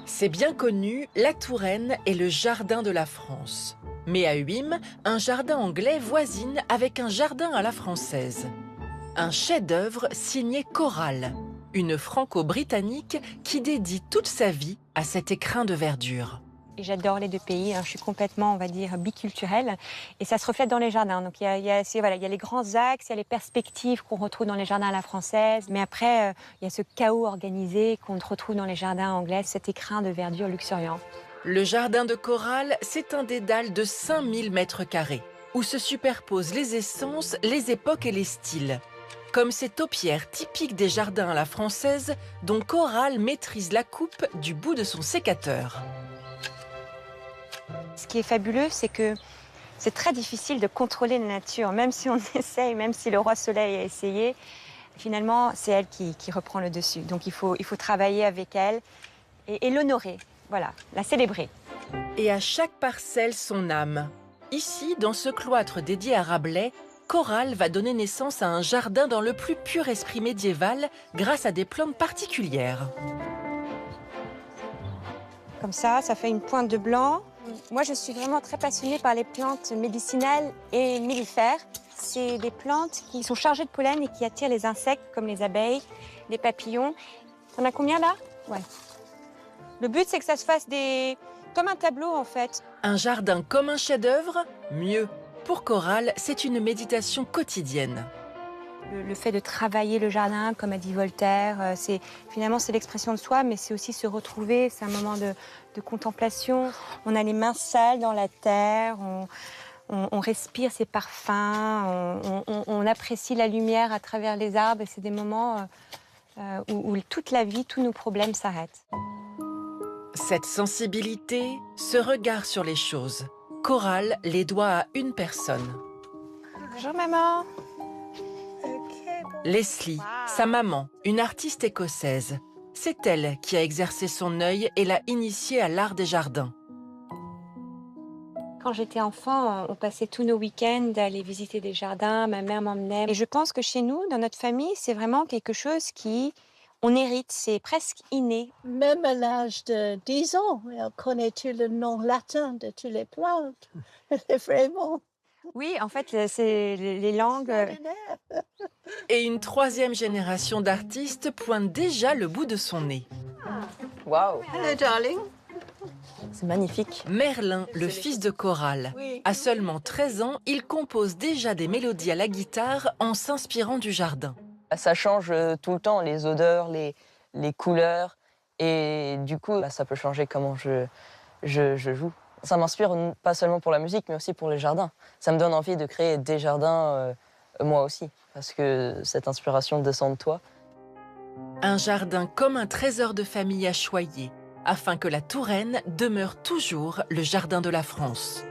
C'est bien connu, la Touraine est le jardin de la France. Mais à Huim, un jardin anglais voisine avec un jardin à la française. Un chef-d'œuvre signé Coral, une franco-britannique qui dédie toute sa vie à cet écrin de verdure. Et j'adore les deux pays, hein. Je suis complètement, on va dire, biculturelle. Et ça se reflète dans les jardins. Donc il y a les grands axes, il y a les perspectives qu'on retrouve dans les jardins à la française. Mais après, il y a ce chaos organisé qu'on retrouve dans les jardins anglais, cet écrin de verdure luxuriant. Le jardin de Coral, c'est un dédale de 5000 mètres carrés, où se superposent les essences, les époques et les styles. Comme ces taupières typiques des jardins à la française, dont Coral maîtrise la coupe du bout de son sécateur. Ce qui est fabuleux, c'est que c'est très difficile de contrôler la nature. Même si on essaye, même si le roi Soleil a essayé, finalement, c'est elle qui reprend le dessus. Donc il faut travailler avec elle et l'honorer, voilà, la célébrer. Et à chaque parcelle, son âme. Ici, dans ce cloître dédié à Rabelais, Coral va donner naissance à un jardin dans le plus pur esprit médiéval grâce à des plantes particulières. Comme ça fait une pointe de blanc. Moi, je suis vraiment très passionnée par les plantes médicinales et mellifères. C'est des plantes qui sont chargées de pollen et qui attirent les insectes, comme les abeilles, les papillons. T'en as combien là? Ouais. Le but, c'est que ça se fasse comme un tableau, en fait. Un jardin comme un chef-d'œuvre? Mieux. Pour Coral, c'est une méditation quotidienne. Le fait de travailler le jardin, comme a dit Voltaire, finalement c'est l'expression de soi, mais c'est aussi se retrouver, c'est un moment de contemplation. On a les mains sales dans la terre, on respire ses parfums, on apprécie la lumière à travers les arbres, et c'est des moments où toute la vie, tous nos problèmes s'arrêtent. Cette sensibilité, ce regard sur les choses, Coral les doit à une personne. Bonjour maman. Leslie, sa maman, une artiste écossaise. C'est elle qui a exercé son œil et l'a initiée à l'art des jardins. Quand j'étais enfant, on passait tous nos week-ends à aller visiter des jardins, ma mère m'emmenait. Et je pense que chez nous, dans notre famille, c'est vraiment quelque chose on hérite, c'est presque inné. Même à l'âge de 10 ans, elle connaît tout le nom latin de toutes les plantes. Vraiment. Oui, en fait, c'est les langues. Et une troisième génération d'artistes pointe déjà le bout de son nez. Waouh! Hello, darling. C'est magnifique. Merlin, le fils de Coral. À seulement 13 ans, il compose déjà des mélodies à la guitare en s'inspirant du jardin. Ça change tout le temps, les odeurs, les couleurs. Et du coup, ça peut changer comment je joue. Ça m'inspire pas seulement pour la musique, mais aussi pour les jardins. Ça me donne envie de créer des jardins, moi aussi, parce que cette inspiration descend de toi. Un jardin comme un trésor de famille à choyer, afin que la Touraine demeure toujours le jardin de la France.